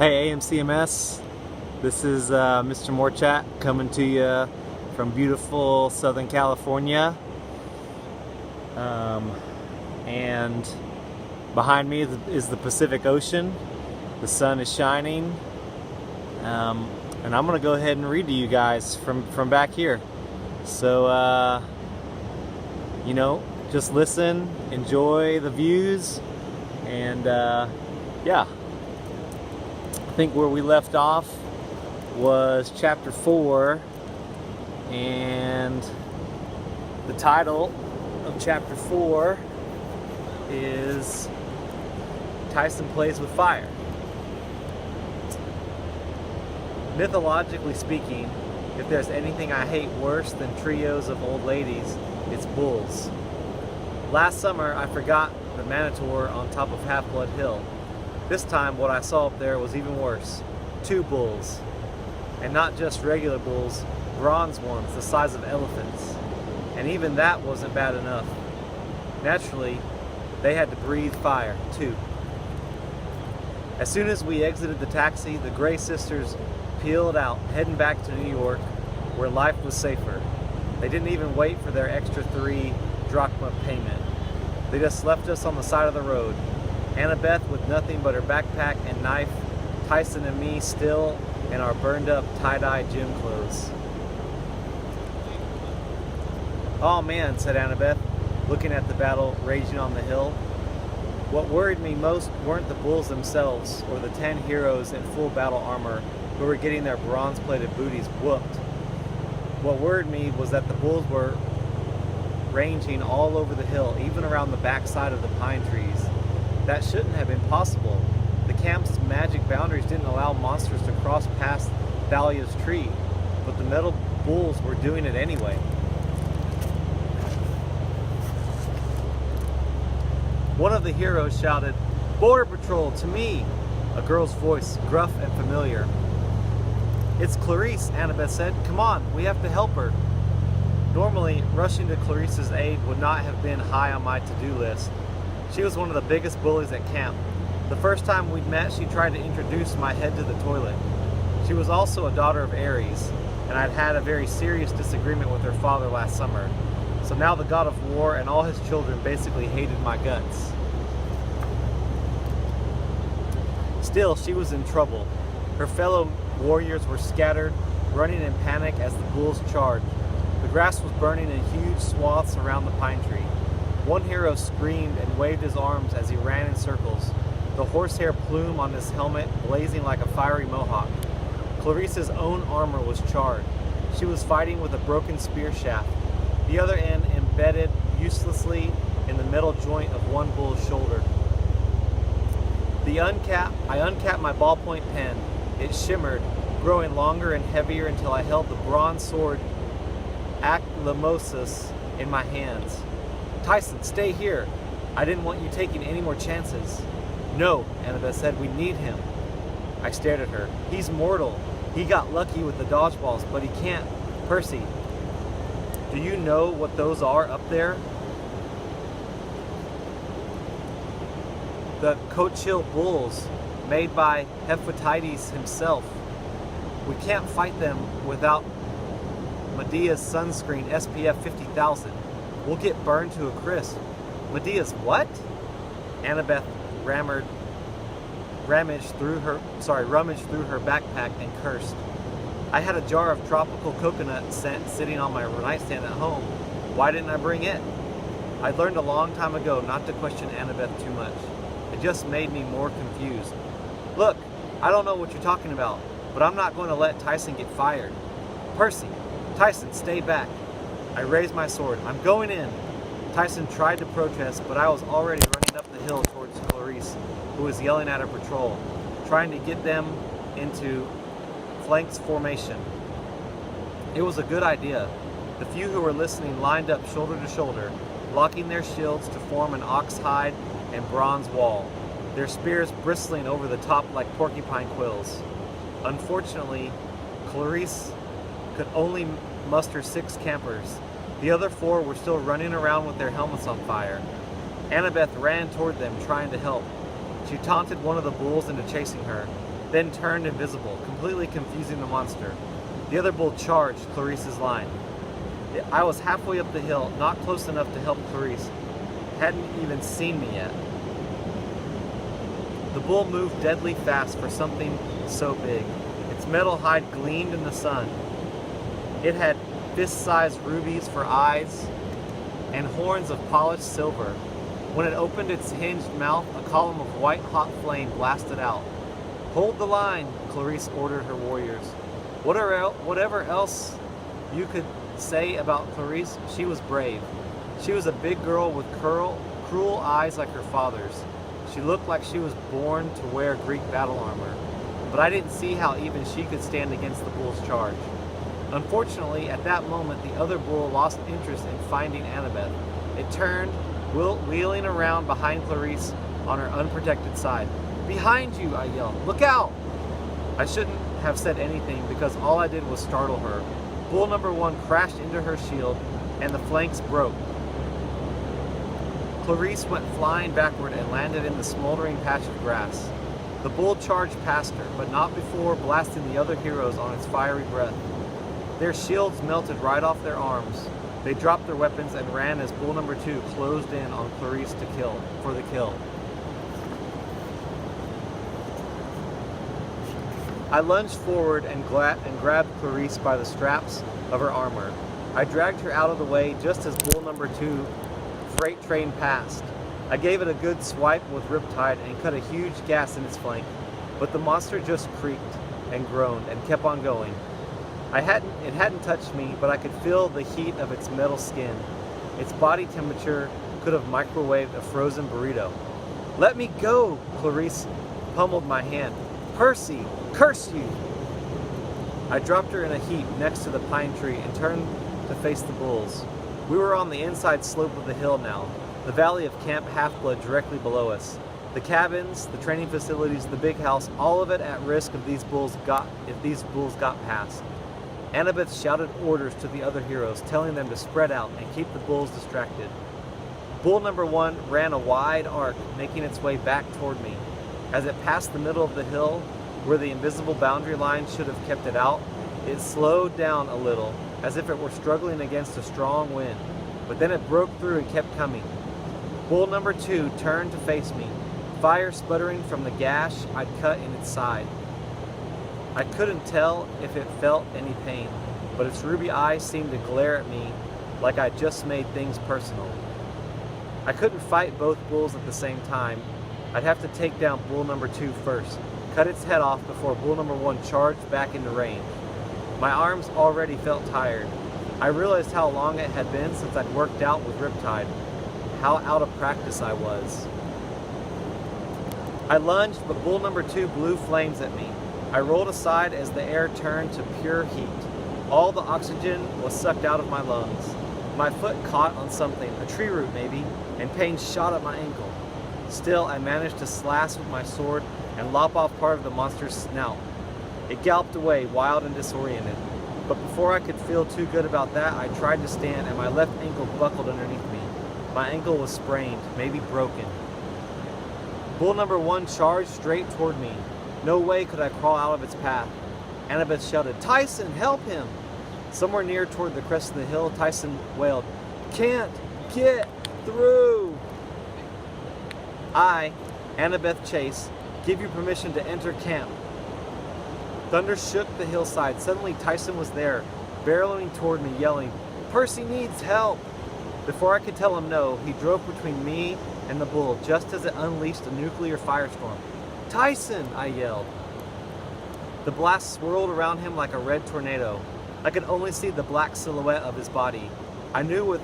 Hey AMCMS, this is Mr. Morchat coming to you from beautiful Southern California. And behind me is the Pacific Ocean. The sun is shining. And I'm going to go ahead and read to you guys from back here. So, just listen, enjoy the views, and yeah. I think where we left off was chapter 4, and the title of chapter 4 is Tyson Plays with Fire. Mythologically speaking, if there's anything I hate worse than trios of old ladies, it's bulls. Last summer I forgot the Manitou on top of Half-Blood Hill. This time what I saw up there was even worse. 2 bulls. And not just regular bulls, bronze ones the size of elephants. And even that wasn't bad enough. Naturally, they had to breathe fire too. As soon as we exited the taxi, the Gray sisters peeled out, heading back to New York, where life was safer. They didn't even wait for their extra 3 drachma payment. They just left us on the side of the road. Annabeth with nothing but her backpack and knife, Tyson and me still in our burned up tie-dye gym clothes. "Oh man," said Annabeth, looking at the battle raging on the hill. What worried me most weren't the bulls themselves, or the 10 heroes in full battle armor who were getting their bronze-plated booties whooped. What worried me was that the bulls were ranging all over the hill, even around the backside of the pine trees. That shouldn't have been possible. The camp's magic boundaries didn't allow monsters to cross past Thalia's tree, but the metal bulls were doing it anyway. One of the heroes shouted, "Border Patrol, to me!" A girl's voice, gruff and familiar. "It's Clarice," Annabeth said. "Come on, we have to help her." Normally, rushing to Clarice's aid would not have been high on my to-do list. She was one of the biggest bullies at camp. The first time we'd met, she tried to introduce my head to the toilet. She was also a daughter of Ares, and I'd had a very serious disagreement with her father last summer. So now the god of war and all his children basically hated my guts. Still, she was in trouble. Her fellow warriors were scattered, running in panic as the bulls charged. The grass was burning in huge swaths around the pine tree. One hero screamed and waved his arms as he ran in circles, the horsehair plume on his helmet blazing like a fiery mohawk. Clarice's own armor was charred. She was fighting with a broken spear shaft, the other end embedded uselessly in the metal joint of one bull's shoulder. I uncapped my ballpoint pen. It shimmered, growing longer and heavier until I held the bronze sword Aclamosus in my hands. "Tyson, stay here. I didn't want you taking any more chances." "No," Annabeth said, "we need him." I stared at her. "He's mortal. He got lucky with the dodgeballs, but he can't." "Percy, do you know what those are up there?" "The Cochill bulls, made by Hephaestus himself. We can't fight them without Medea's sunscreen SPF 50,000. We'll get burned to a crisp." "Medea's what?" Annabeth rummaged through her backpack and cursed. "I had a jar of tropical coconut scent sitting on my nightstand at home. Why didn't I bring it?" I'd learned a long time ago not to question Annabeth too much. It just made me more confused. "Look, I don't know what you're talking about, but I'm not going to let Tyson get fired." "Percy, Tyson, stay back." I raised my sword. "I'm going in." Tyson tried to protest, but I was already running up the hill towards Clarice, who was yelling at her patrol, trying to get them into flanks formation. It was a good idea. The few who were listening lined up shoulder to shoulder, locking their shields to form an oxhide and bronze wall, their spears bristling over the top like porcupine quills. Unfortunately, Clarice could only muster 6 campers. The other 4 were still running around with their helmets on fire. Annabeth ran toward them, trying to help. She taunted one of the bulls into chasing her. then turned invisible, completely confusing the monster. The other bull charged Clarice's line. I was halfway up the hill, not close enough to help Clarice. Hadn't even seen me yet. The bull moved deadly fast for something so big. Its metal hide gleamed in the sun. It had fist-sized rubies for eyes and horns of polished silver. When it opened its hinged mouth, a column of white-hot flame blasted out. "Hold the line," Clarice ordered her warriors. Whatever else you could say about Clarice, she was brave. She was a big girl with cruel eyes like her father's. She looked like she was born to wear Greek battle armor, but I didn't see how even she could stand against the bull's charge. Unfortunately, at that moment, the other bull lost interest in finding Annabeth. It turned, wheeling around behind Clarice on her unprotected side. "Behind you!" I yelled. "Look out!" I shouldn't have said anything because all I did was startle her. Bull number 1 crashed into her shield and the flanks broke. Clarice went flying backward and landed in the smoldering patch of grass. The bull charged past her, but not before blasting the other heroes on its fiery breath. Their shields melted right off their arms. They dropped their weapons and ran as bull number 2 closed in on Clarice for the kill. I lunged forward and grabbed Clarice by the straps of her armor. I dragged her out of the way just as bull number 2 freight train passed. I gave it a good swipe with Riptide and cut a huge gash in its flank, but the monster just creaked and groaned and kept on going. It hadn't touched me, but I could feel the heat of its metal skin. Its body temperature could have microwaved a frozen burrito. "Let me go!" Clarice pummeled my hand. "Percy, curse you!" I dropped her in a heap next to the pine tree and turned to face the bulls. We were on the inside slope of the hill now, the valley of Camp Half-Blood directly below us. The cabins, the training facilities, the big house, all of it at risk if these bulls got past. Annabeth shouted orders to the other heroes, telling them to spread out and keep the bulls distracted. Bull number 1 ran a wide arc, making its way back toward me. As it passed the middle of the hill, where the invisible boundary line should have kept it out, it slowed down a little, as if it were struggling against a strong wind. But then it broke through and kept coming. Bull number 2 turned to face me, fire sputtering from the gash I'd cut in its side. I couldn't tell if it felt any pain, but its ruby eyes seemed to glare at me like I'd just made things personal. I couldn't fight both bulls at the same time. I'd have to take down bull number 2 first, cut its head off before bull number 1 charged back into range. My arms already felt tired. I realized how long it had been since I'd worked out with Riptide, how out of practice I was. I lunged, but bull number 2 blew flames at me. I rolled aside as the air turned to pure heat. All the oxygen was sucked out of my lungs. My foot caught on something, a tree root maybe, and pain shot up my ankle. Still, I managed to slash with my sword and lop off part of the monster's snout. It galloped away, wild and disoriented. But before I could feel too good about that, I tried to stand and my left ankle buckled underneath me. My ankle was sprained, maybe broken. Bull number 1 charged straight toward me. No way could I crawl out of its path. Annabeth shouted, "Tyson, help him!" Somewhere near toward the crest of the hill, Tyson wailed, "Can't get through!" I, Annabeth Chase, give you permission to enter camp. Thunder shook the hillside. Suddenly Tyson was there, barreling toward me, yelling, "Percy needs help!" Before I could tell him no, he drove between me and the bull just as it unleashed a nuclear firestorm. "Tyson!" I yelled. The blast swirled around him like a red tornado. I could only see the black silhouette of his body. I knew with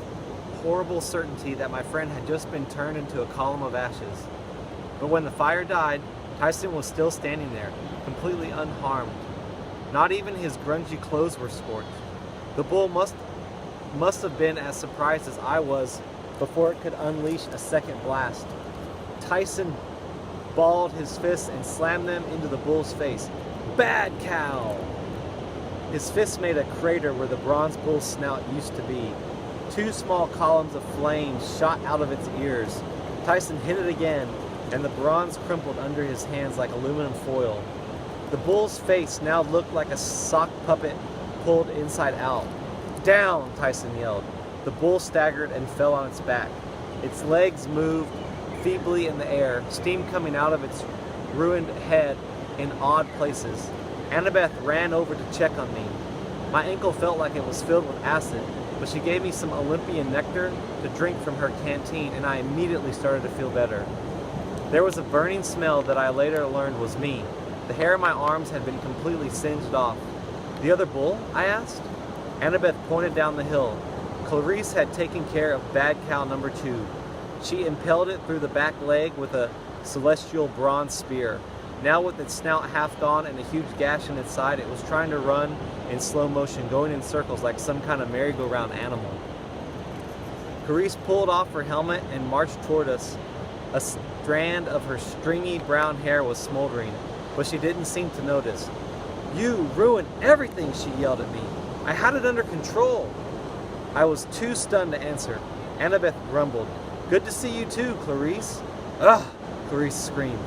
horrible certainty that my friend had just been turned into a column of ashes. But when the fire died, Tyson was still standing there, completely unharmed. Not even his grungy clothes were scorched. The bull must have been as surprised as I was before it could unleash a second blast. Tyson balled his fists and slammed them into the bull's face. "Bad cow!" His fist made a crater where the bronze bull's snout used to be. 2 small columns of flame shot out of its ears. Tyson hit it again, and the bronze crumpled under his hands like aluminum foil. The bull's face now looked like a sock puppet pulled inside out. "Down!" Tyson yelled. The bull staggered and fell on its back. Its legs moved feebly in the air, steam coming out of its ruined head in odd places. Annabeth ran over to check on me. My ankle felt like it was filled with acid, but she gave me some Olympian nectar to drink from her canteen, and I immediately started to feel better. There was a burning smell that I later learned was me. The hair on my arms had been completely singed off. "The other bull?" I asked. Annabeth pointed down the hill. Clarice had taken care of bad cow number 2. She impaled it through the back leg with a celestial bronze spear. Now with its snout half gone and a huge gash in its side, it was trying to run in slow motion, going in circles like some kind of merry-go-round animal. Clarice pulled off her helmet and marched toward us. A strand of her stringy brown hair was smoldering, but she didn't seem to notice. "You ruined everything," she yelled at me. "I had it under control." I was too stunned to answer. Annabeth grumbled. "Good to see you too, Clarice." "Ugh!" Clarice screamed.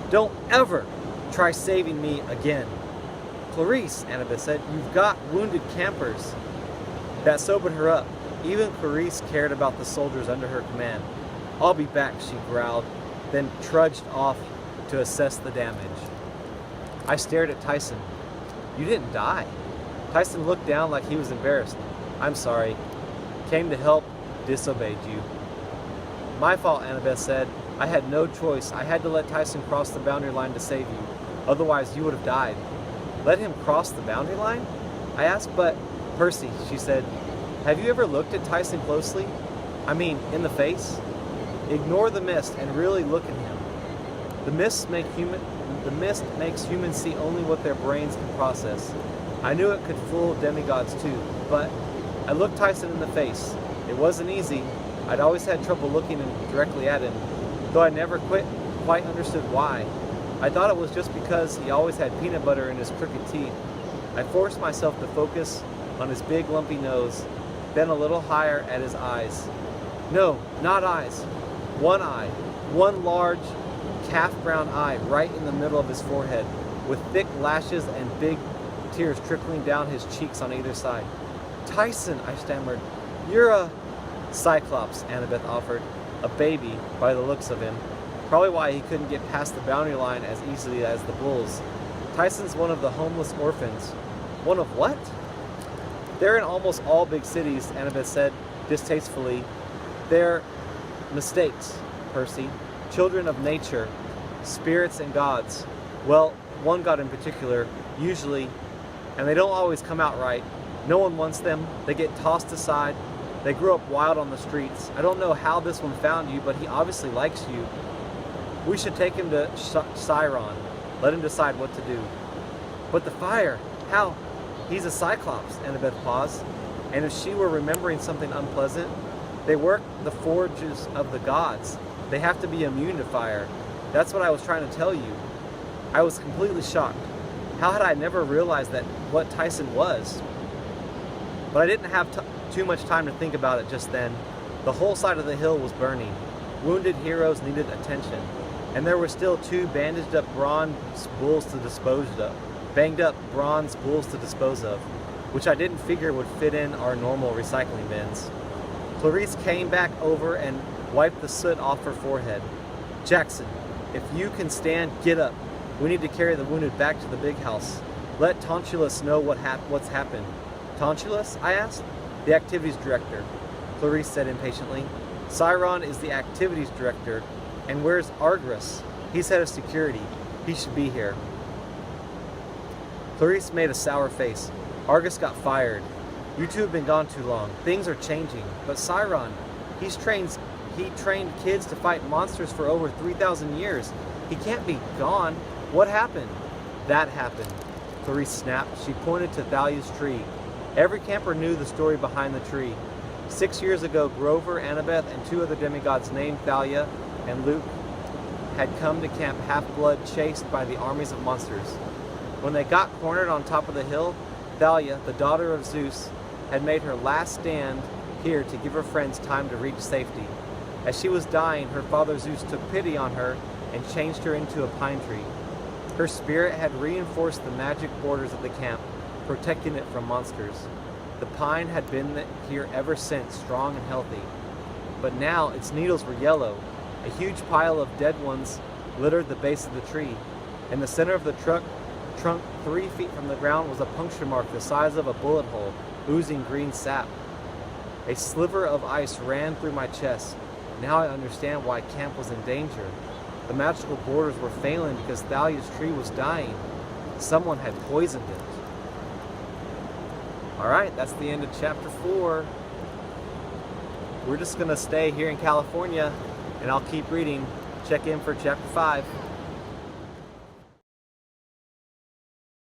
"Don't ever try saving me again." "Clarice," Annabeth said, "you've got wounded campers." That sobered her up. Even Clarice cared about the soldiers under her command. "I'll be back," she growled, then trudged off to assess the damage. I stared at Tyson. "You didn't die." Tyson looked down like he was embarrassed. "I'm sorry. Came to help, disobeyed you." "My fault," Annabeth said. "I had no choice. I had to let Tyson cross the boundary line to save you. Otherwise, you would have died." "Let him cross the boundary line?" I asked. "But, Percy," she said, "have you ever looked at Tyson closely? I mean, in the face? Ignore the mist and really look at him. The mist makes humans see only what their brains can process. I knew it could fool demigods too, but I looked Tyson in the face. It wasn't easy. I'd always had trouble looking directly at him, though I never quite understood why. I thought it was just because he always had peanut butter in his crooked teeth. I forced myself to focus on his big lumpy nose, then a little higher at his eyes. No, not eyes. One eye. One large, calf-brown eye right in the middle of his forehead, with thick lashes and big tears trickling down his cheeks on either side. "Tyson," I stammered. "You're a..." "Cyclops," Annabeth offered. "A baby, by the looks of him. Probably why he couldn't get past the boundary line as easily as the bulls. Tyson's one of the homeless orphans." "One of what?" "They're in almost all big cities," Annabeth said distastefully. "They're mistakes, Percy. Children of nature, spirits and gods. Well, one god in particular, usually, and they don't always come out right. No one wants them. They get tossed aside. They grew up wild on the streets. I don't know how this one found you, but he obviously likes you. We should take him to Chiron. Let him decide what to do." "But the fire, how?" "He's a Cyclops," Annabeth paused. "And if she were remembering something unpleasant, they work the forges of the gods. They have to be immune to fire. That's what I was trying to tell you." I was completely shocked. How had I never realized that what Tyson was? But I didn't have too much time to think about it just then. The whole side of the hill was burning. Wounded heroes needed attention. And there were still 2 bandaged up bronze bulls to dispose of. Banged up bronze bulls to dispose of, which I didn't figure would fit in our normal recycling bins. Clarice came back over and wiped the soot off her forehead. "Jackson, if you can stand, get up. We need to carry the wounded back to the big house. Let Tonchulus know what's happened." "Tonchulus?" I asked. "The activities director," Clarice said impatiently. "Chiron is the activities director. And where's Argyrus? He's head of security. He should be here." Clarice made a sour face. "Argus got fired. You two have been gone too long. Things are changing. But Chiron, he trained kids to fight monsters for over 3,000 years. He can't be gone. What happened?" "That happened," Clarice snapped. She pointed to Thalia's tree. Every camper knew the story behind the tree. 6 years ago, Grover, Annabeth, and 2 other demigods named Thalia and Luke had come to Camp Half-Blood chased by the armies of monsters. When they got cornered on top of the hill, Thalia, the daughter of Zeus, had made her last stand here to give her friends time to reach safety. As she was dying, her father Zeus took pity on her and changed her into a pine tree. Her spirit had reinforced the magic borders of the camp, protecting it from monsters. The pine had been here ever since, strong and healthy. But now its needles were yellow. A huge pile of dead ones littered the base of the tree. In the center of the trunk 3 feet from the ground was a puncture mark the size of a bullet hole, oozing green sap. A sliver of ice ran through my chest. Now I understand why camp was in danger. The magical borders were failing because Thalia's tree was dying. Someone had poisoned it. Alright, that's the end of chapter 4. We're just going to stay here in California, and I'll keep reading. Check in for chapter 5.